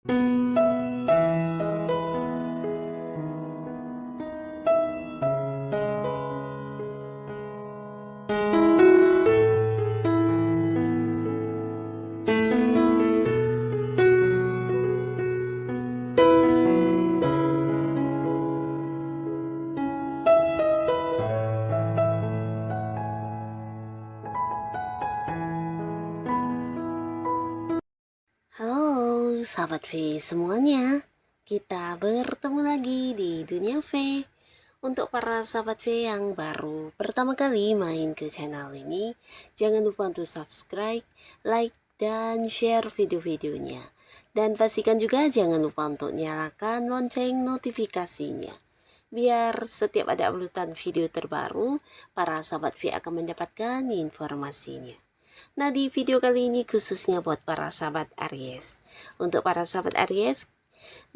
Halo sahabat V semuanya, kita bertemu lagi di Dunia V. Untuk para sahabat V yang baru pertama kali main ke channel ini, jangan lupa untuk subscribe, like, dan share video-videonya. Dan pastikan juga jangan lupa untuk nyalakan lonceng notifikasinya. Biar setiap ada uploadan video terbaru, para sahabat V akan mendapatkan informasinya. Nah, di video kali ini khususnya buat para sahabat Aries. Untuk para sahabat Aries,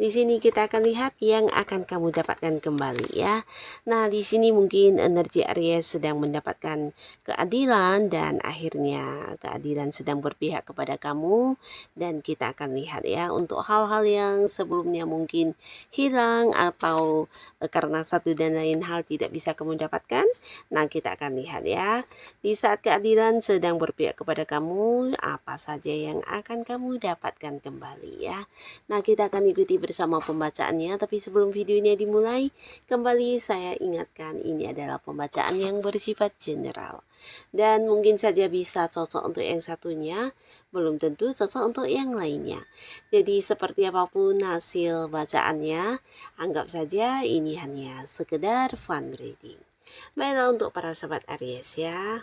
di sini kita akan lihat yang akan kamu dapatkan kembali ya. Nah, di sini mungkin energi Aries sedang mendapatkan keadilan dan akhirnya keadilan sedang berpihak kepada kamu, dan kita akan lihat ya untuk hal-hal yang sebelumnya mungkin hilang atau karena satu dan lain hal tidak bisa kamu dapatkan. Nah, kita akan lihat ya. Di saat keadilan sedang berpihak kepada kamu, apa saja yang akan kamu dapatkan kembali ya. Nah, kita akan ikuti bersama pembacaannya, tapi sebelum videonya dimulai, kembali saya ingatkan ini adalah pembacaan yang bersifat general. Dan mungkin saja bisa cocok untuk yang satunya, belum tentu cocok untuk yang lainnya. Jadi seperti apapun hasil bacaannya, anggap saja ini hanya sekedar fun reading. Baiklah untuk para sahabat Aries ya.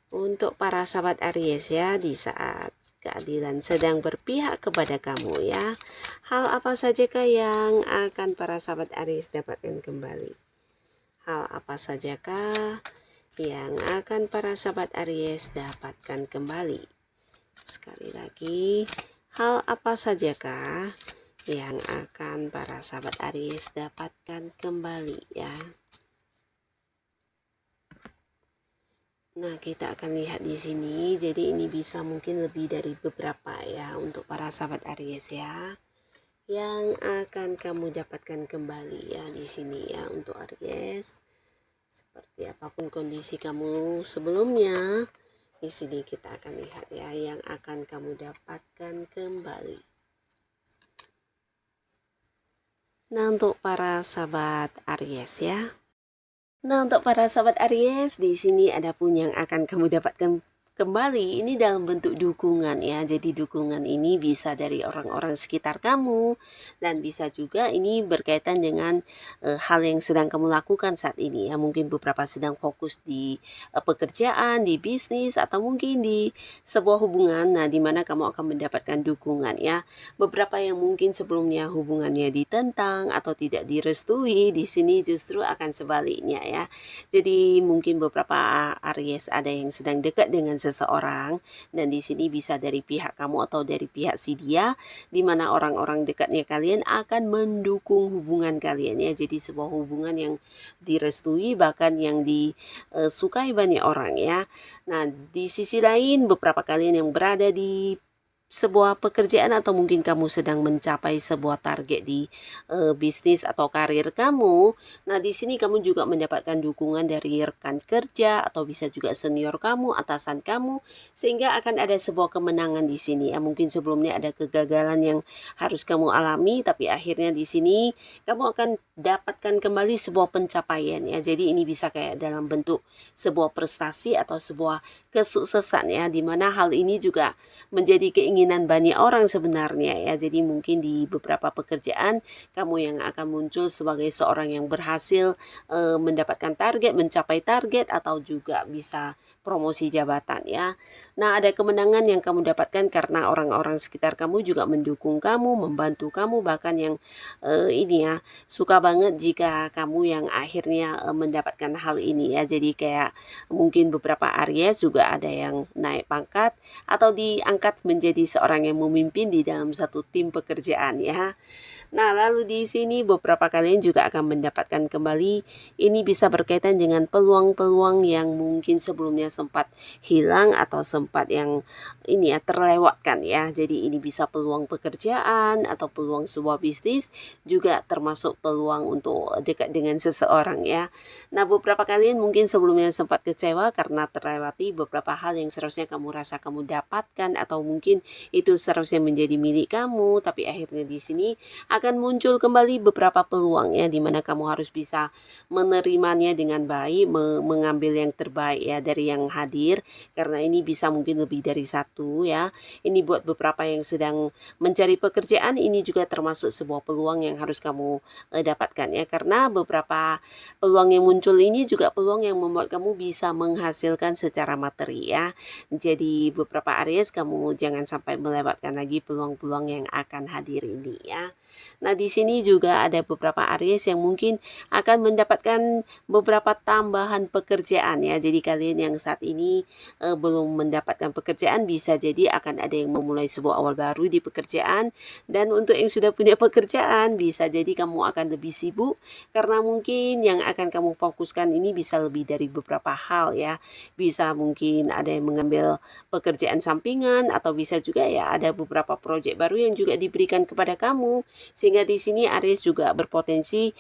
Untuk para sahabat Aries ya, di saat keadilan sedang berpihak kepada kamu ya. Hal apa sajakah yang akan para sahabat Aries dapatkan kembali? Hal apa sajakah yang akan para sahabat Aries dapatkan kembali? Sekali lagi, hal apa sajakah yang akan para sahabat Aries dapatkan kembali ya? Nah, kita akan lihat di sini. Jadi ini bisa mungkin lebih dari beberapa ya untuk para sahabat Aries ya. Yang akan kamu dapatkan kembali ya di sini ya untuk Aries. Seperti apapun kondisi kamu sebelumnya, di sini kita akan lihat ya yang akan kamu dapatkan kembali. Nah, untuk para sahabat Aries ya. Nah, untuk para sahabat Aries, di sini ada pun yang akan kamu dapatkan kembali. Ini dalam bentuk dukungan ya. Jadi dukungan ini bisa dari orang-orang sekitar kamu, dan bisa juga ini berkaitan dengan hal yang sedang kamu lakukan saat ini ya. Mungkin beberapa sedang fokus di pekerjaan, di bisnis, atau mungkin di sebuah hubungan. Nah, di mana kamu akan mendapatkan dukungan ya. Beberapa yang mungkin sebelumnya hubungannya ditentang atau tidak direstui, di sini justru akan sebaliknya ya. Jadi mungkin beberapa Aries ada yang sedang dekat dengan seseorang, dan di sini bisa dari pihak kamu atau dari pihak si dia, di mana orang-orang dekatnya kalian akan mendukung hubungan kalian ya. Jadi sebuah hubungan yang direstui, bahkan yang disukai banyak orang ya. Nah, di sisi lain beberapa kalian yang berada di sebuah pekerjaan atau mungkin kamu sedang mencapai sebuah target di bisnis atau karir kamu. Nah, di sini kamu juga mendapatkan dukungan dari rekan kerja atau bisa juga senior kamu, atasan kamu, sehingga akan ada sebuah kemenangan di sini. Ya, mungkin sebelumnya ada kegagalan yang harus kamu alami, tapi akhirnya di sini kamu akan dapatkan kembali sebuah pencapaian ya. Jadi ini bisa kayak dalam bentuk sebuah prestasi atau sebuah kesuksesan ya, dimana hal ini juga menjadi keinginan banyak orang sebenarnya ya. Jadi mungkin di beberapa pekerjaan kamu yang akan muncul sebagai seorang yang berhasil mendapatkan target, mencapai target, atau juga bisa promosi jabatan ya. Nah, ada kemenangan yang kamu dapatkan karena orang-orang sekitar kamu juga mendukung kamu, membantu kamu, bahkan yang ini ya, suka banget jika kamu yang akhirnya mendapatkan hal ini ya. Jadi kayak mungkin beberapa Aries juga juga ada yang naik pangkat atau diangkat menjadi seorang yang memimpin di dalam satu tim pekerjaan ya. Nah, lalu di sini beberapa kalian juga akan mendapatkan kembali, ini bisa berkaitan dengan peluang-peluang yang mungkin sebelumnya sempat hilang atau sempat yang ini ya terlewatkan ya. Jadi ini bisa peluang pekerjaan atau peluang sebuah bisnis, juga termasuk peluang untuk dekat dengan seseorang ya. Nah, beberapa kalian mungkin sebelumnya sempat kecewa karena terlewati beberapa hal yang seharusnya kamu rasa kamu dapatkan atau mungkin itu seharusnya menjadi milik kamu, tapi akhirnya di sini akan muncul kembali beberapa peluang ya, di mana kamu harus bisa menerimanya dengan baik, mengambil yang terbaik ya dari yang hadir, karena ini bisa mungkin lebih dari satu ya. Ini buat beberapa yang sedang mencari pekerjaan, ini juga termasuk sebuah peluang yang harus kamu dapatkan ya, karena beberapa peluang yang muncul ini juga peluang yang membuat kamu bisa menghasilkan secara materi ya. Jadi beberapa Aries kamu jangan sampai melewatkan lagi peluang-peluang yang akan hadir ini ya. Nah, di sini juga ada beberapa Aries yang mungkin akan mendapatkan beberapa tambahan pekerjaan ya. Jadi kalian yang saat ini belum mendapatkan pekerjaan, bisa jadi akan ada yang memulai sebuah awal baru di pekerjaan. Dan untuk yang sudah punya pekerjaan, bisa jadi kamu akan lebih sibuk karena mungkin yang akan kamu fokuskan ini bisa lebih dari beberapa hal ya. Bisa mungkin ada yang mengambil pekerjaan sampingan atau bisa juga ya ada beberapa proyek baru yang juga diberikan kepada kamu, sehingga di sini Aries juga berpotensi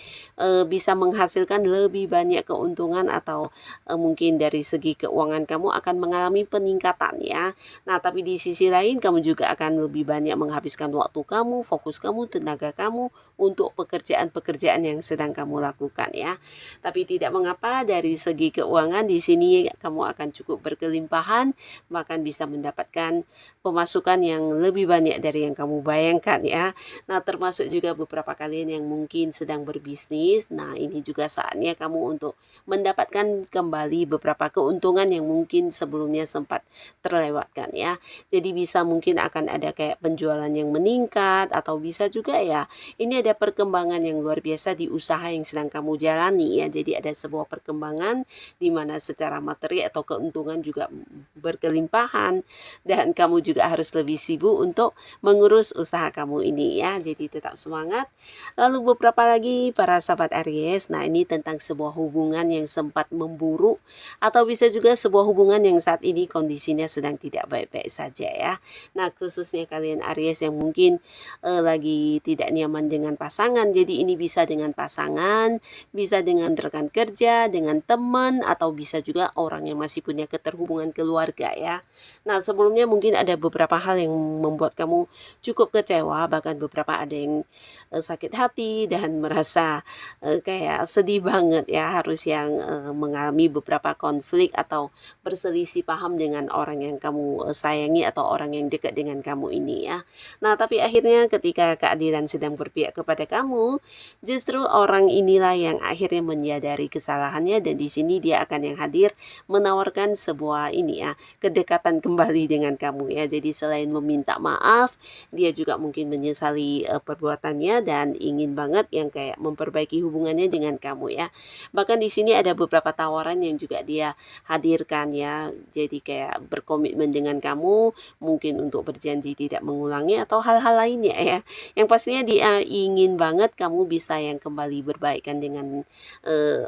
bisa menghasilkan lebih banyak keuntungan atau mungkin dari segi keuangan kamu akan mengalami peningkatan ya. Nah, tapi di sisi lain kamu juga akan lebih banyak menghabiskan waktu kamu, fokus kamu, tenaga kamu untuk pekerjaan-pekerjaan yang sedang kamu lakukan ya. Tapi tidak mengapa, dari segi keuangan di sini kamu akan cukup berkelimpahan, bahkan bisa mendapatkan pemasukan yang lebih banyak dari yang kamu bayangkan ya. Nah, termasuk juga beberapa kalian yang mungkin sedang berbisnis. Nah, ini juga saatnya kamu untuk mendapatkan kembali beberapa keuntungan yang mungkin sebelumnya sempat terlewatkan ya. Jadi bisa mungkin akan ada kayak penjualan yang meningkat, atau bisa juga ya ini ada perkembangan yang luar biasa di usaha yang sedang kamu jalani ya. Jadi ada sebuah perkembangan di mana secara materi atau keuntungan juga berkelimpahan, dan kamu juga harus lebih sibuk untuk mengurus usaha kamu ini ya. Jadi tetap semangat. Lalu beberapa lagi para sahabat Aries, nah ini tentang sebuah hubungan yang sempat memburuk, atau bisa juga sebuah hubungan yang saat ini kondisinya sedang tidak baik-baik saja ya. Nah, khususnya kalian Aries yang mungkin lagi tidak nyaman dengan pasangan, jadi ini bisa dengan pasangan, bisa dengan rekan kerja, dengan teman, atau bisa juga orang yang masih punya keterhubungan keluarga ya. Nah, sebelumnya mungkin ada beberapa hal yang membuat kamu cukup kecewa, bahkan beberapa ada yang sakit hati dan merasa kayak sedih banget ya, harus yang mengalami beberapa konflik atau berselisih paham dengan orang yang kamu sayangi atau orang yang dekat dengan kamu ini ya. Nah, tapi akhirnya ketika keadilan sedang berpihak kepada kamu, justru orang inilah yang akhirnya menyadari kesalahannya, dan di sini dia akan yang hadir menawarkan sebuah ini ya, kedekatan kembali dengan kamu ya. Jadi selain meminta maaf, dia juga mungkin menyesali perbuatannya dan ingin banget yang kayak memperbaiki hubungannya dengan kamu ya. Bahkan di sini ada beberapa tawaran yang juga dia hadirkan ya. Jadi kayak berkomitmen dengan kamu, mungkin untuk berjanji tidak mengulangi atau hal-hal lainnya ya. Yang pastinya dia ingin banget kamu bisa yang kembali berbaikan dengan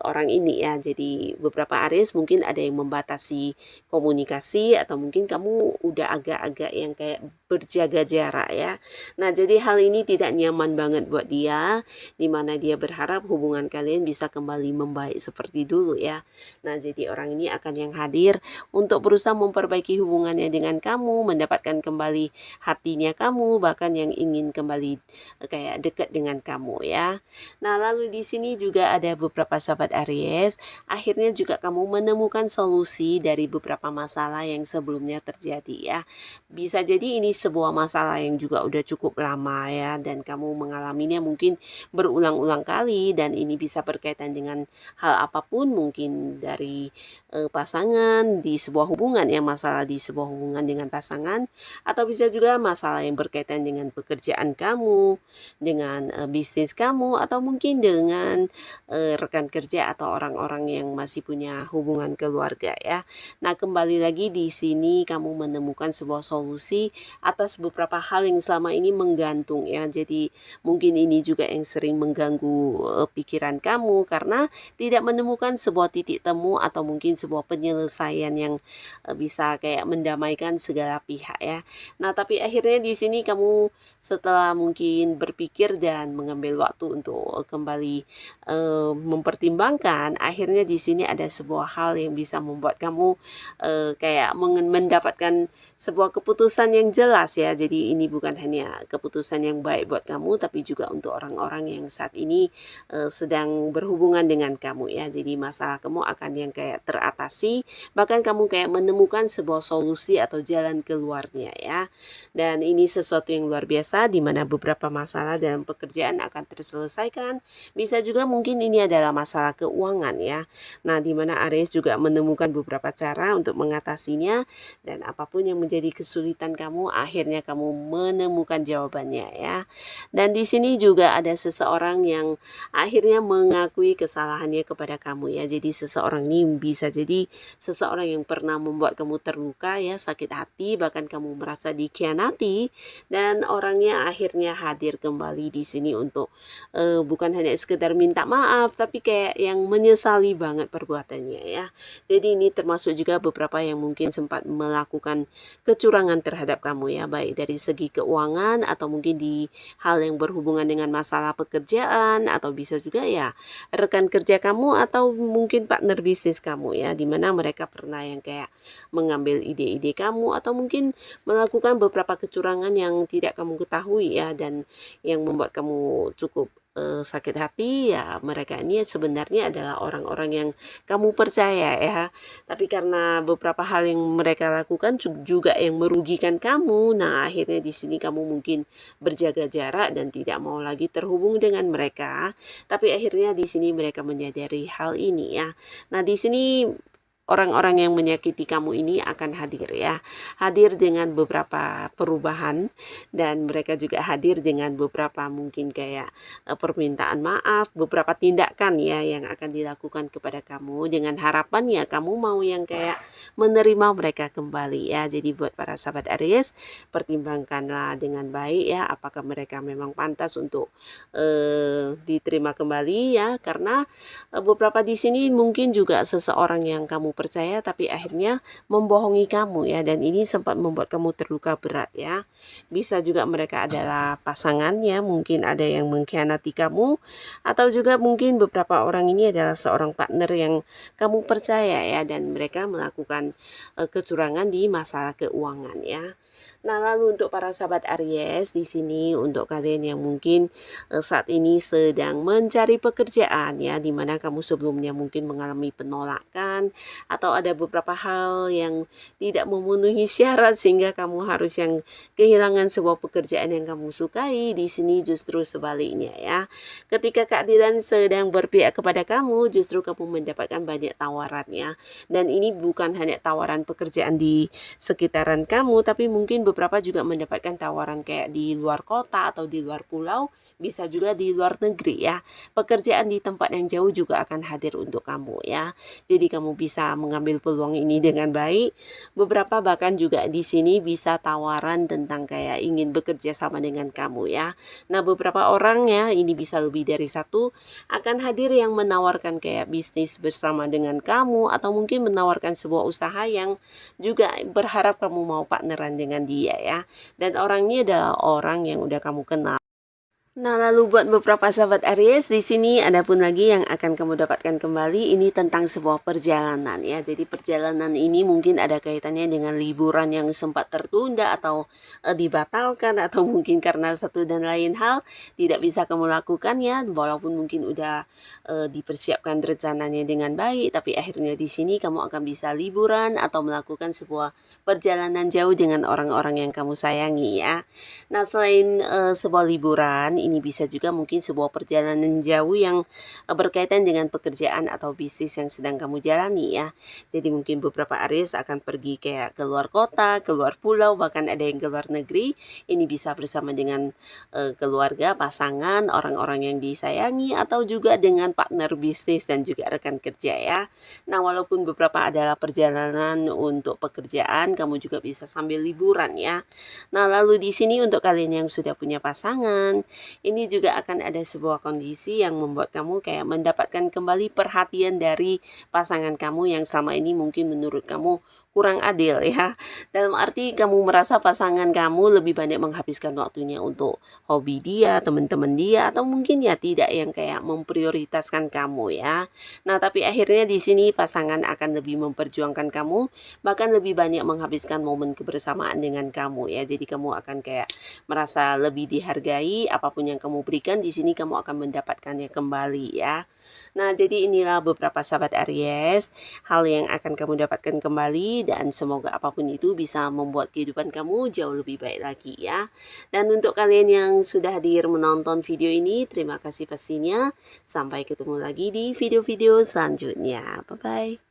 orang ini ya. Jadi beberapa Aries mungkin ada yang membatasi komunikasi, atau mungkin kamu udah agak-agak yang kayak berjaga jarak ya. Nah, jadi hal ini tidak nyaman banget buat dia, dimana dia berharap hubungan kalian bisa kembali membaik seperti dulu ya. Nah, jadi orang ini akan yang hadir untuk berusaha memperbaiki hubungannya dengan kamu, mendapatkan kembali hatinya kamu, bahkan yang ingin kembali kayak dekat dengan kamu ya. Nah, lalu di sini juga ada beberapa sahabat Aries, akhirnya juga kamu menemukan solusi dari beberapa masalah yang sebelumnya terjadi ya. Bisa jadi ini sebuah masalah yang juga udah cukup lama ya, dan kamu mengalaminya mungkin berulang-ulang kali, dan ini bisa berkaitan dengan hal apapun, mungkin dari pasangan di sebuah hubungan ya, masalah di sebuah hubungan dengan pasangan, atau bisa juga masalah yang berkaitan dengan pekerjaan kamu, dengan bisnis kamu, atau mungkin dengan rekan kerja atau orang-orang yang masih punya hubungan keluarga ya. Nah, kembali lagi di sini kamu menemukan sebuah solusi atas beberapa hal yang selama ini menggantung ya. Jadi mungkin ini juga yang sering mengganggu pikiran kamu karena tidak menemukan sebuah titik temu atau mungkin sebuah penyelesaian yang bisa kayak mendamaikan segala pihak ya. Nah, tapi akhirnya di sini kamu setelah mungkin berpikir dan mengambil waktu untuk kembali mempertimbangkan, akhirnya di sini ada sebuah hal yang bisa membuat kamu kayak mendapatkan sebuah keputusan yang jelas ya. Jadi ini bukan hanya keputusan yang baik buat kamu, tapi juga untuk orang-orang yang saat ini sedang berhubungan dengan kamu ya. Jadi masalah kamu akan yang kayak teratasi, bahkan kamu kayak menemukan sebuah solusi atau jalan keluarnya ya. Dan ini sesuatu yang luar biasa di mana beberapa masalah dalam pekerjaan akan terselesaikan. Bisa juga mungkin ini adalah masalah keuangan ya. Nah, di mana Aries juga menemukan beberapa cara untuk mengatasinya dan apapun yang menjadi kesulitan kamu, akhirnya kamu menemukan jawabannya ya. Dan di sini juga ada seseorang yang akhirnya mengakui kesalahannya kepada kamu ya. Jadi seseorang ini bisa jadi seseorang yang pernah membuat kamu terluka ya, sakit hati, bahkan kamu merasa dikhianati dan orangnya akhirnya hadir kembali di sini untuk bukan hanya sekedar minta maaf tapi kayak yang menyesali banget perbuatannya ya. Jadi ini termasuk juga beberapa yang mungkin sempat melakukan kecurangan terhadap kamu ya, baik dari segi keuangan atau mungkin di hal yang berhubungan dengan masalah pekerjaan atau bisa juga ya rekan kerja kamu atau mungkin partner bisnis kamu ya, dimana mereka pernah yang kayak mengambil ide-ide kamu atau mungkin melakukan beberapa kecurangan yang tidak kamu ketahui ya dan yang membuat kamu cukup sakit hati ya. Mereka ini sebenarnya adalah orang-orang yang kamu percaya ya, tapi karena beberapa hal yang mereka lakukan juga yang merugikan kamu, nah akhirnya di sini kamu mungkin berjaga jarak dan tidak mau lagi terhubung dengan mereka, tapi akhirnya di sini mereka menyadari hal ini ya. Nah, di sini orang-orang yang menyakiti kamu ini akan hadir ya. Hadir dengan beberapa perubahan dan mereka juga hadir dengan beberapa mungkin kayak permintaan maaf, beberapa tindakan ya yang akan dilakukan kepada kamu dengan harapan ya kamu mau yang kayak menerima mereka kembali ya. Jadi buat para sahabat Aries, pertimbangkanlah dengan baik ya apakah mereka memang pantas untuk diterima kembali ya, karena beberapa di sini mungkin juga seseorang yang kamu percaya tapi akhirnya membohongi kamu ya, dan ini sempat membuat kamu terluka berat ya. Bisa juga mereka adalah pasangannya, mungkin ada yang mengkhianati kamu atau juga mungkin beberapa orang ini adalah seorang partner yang kamu percaya ya dan mereka melakukan kecurangan di masalah keuangan ya. Nah, lalu untuk para sahabat Aries di sini untuk kalian yang mungkin saat ini sedang mencari pekerjaan ya, dimana kamu sebelumnya mungkin mengalami penolakan atau ada beberapa hal yang tidak memenuhi syarat sehingga kamu harus yang kehilangan sebuah pekerjaan yang kamu sukai. Di sini justru sebaliknya ya. Ketika keadilan sedang berpihak kepada kamu, justru kamu mendapatkan banyak tawarannya. Dan ini bukan hanya tawaran pekerjaan di sekitaran kamu, tapi mungkin beberapa juga mendapatkan tawaran kayak di luar kota atau di luar pulau, bisa juga di luar negeri ya. Pekerjaan di tempat yang jauh juga akan hadir untuk kamu ya. Jadi kamu bisa mengambil peluang ini dengan baik. Beberapa bahkan juga di sini bisa tawaran tentang kayak ingin bekerja sama dengan kamu ya. Nah, beberapa orang ya, ini bisa lebih dari satu, akan hadir yang menawarkan kayak bisnis bersama dengan kamu atau mungkin menawarkan sebuah usaha yang juga berharap kamu mau partneran dengan dia ya. Dan orang ini adalah orang yang udah kamu kenal. Nah, lalu buat beberapa sahabat Aries, di sini ada pun lagi yang akan kamu dapatkan kembali, ini tentang sebuah perjalanan ya. Jadi perjalanan ini mungkin ada kaitannya dengan liburan yang sempat tertunda atau dibatalkan atau mungkin karena satu dan lain hal tidak bisa kamu lakukan ya, walaupun mungkin udah dipersiapkan rencananya dengan baik, tapi akhirnya di sini kamu akan bisa liburan atau melakukan sebuah perjalanan jauh dengan orang-orang yang kamu sayangi ya. Nah, selain sebuah liburan, ini bisa juga mungkin sebuah perjalanan jauh yang berkaitan dengan pekerjaan atau bisnis yang sedang kamu jalani ya. Jadi mungkin beberapa Aries akan pergi kayak ke luar kota, ke luar pulau, bahkan ada yang ke luar negeri. Ini bisa bersama dengan keluarga, pasangan, orang-orang yang disayangi, atau juga dengan partner bisnis dan juga rekan kerja ya. Nah, walaupun beberapa adalah perjalanan untuk pekerjaan, kamu juga bisa sambil liburan ya. Nah, lalu di sini untuk kalian yang sudah punya pasangan, ini juga akan ada sebuah kondisi yang membuat kamu kayak mendapatkan kembali perhatian dari pasangan kamu yang selama ini mungkin menurut kamu kurang adil ya. Dalam arti kamu merasa pasangan kamu lebih banyak menghabiskan waktunya untuk hobi dia, teman-teman dia, atau mungkin ya tidak yang kayak memprioritaskan kamu ya. Nah, tapi akhirnya di sini pasangan akan lebih memperjuangkan kamu, bahkan lebih banyak menghabiskan momen kebersamaan dengan kamu ya. Jadi kamu akan kayak merasa lebih dihargai, apapun yang kamu berikan di sini kamu akan mendapatkannya kembali ya. Nah, jadi inilah beberapa sahabat Aries, hal yang akan kamu dapatkan kembali dan semoga apapun itu bisa membuat kehidupan kamu jauh lebih baik lagi ya. Dan untuk kalian yang sudah hadir menonton video ini, terima kasih pastinya. Sampai ketemu lagi di video-video selanjutnya. Bye-bye.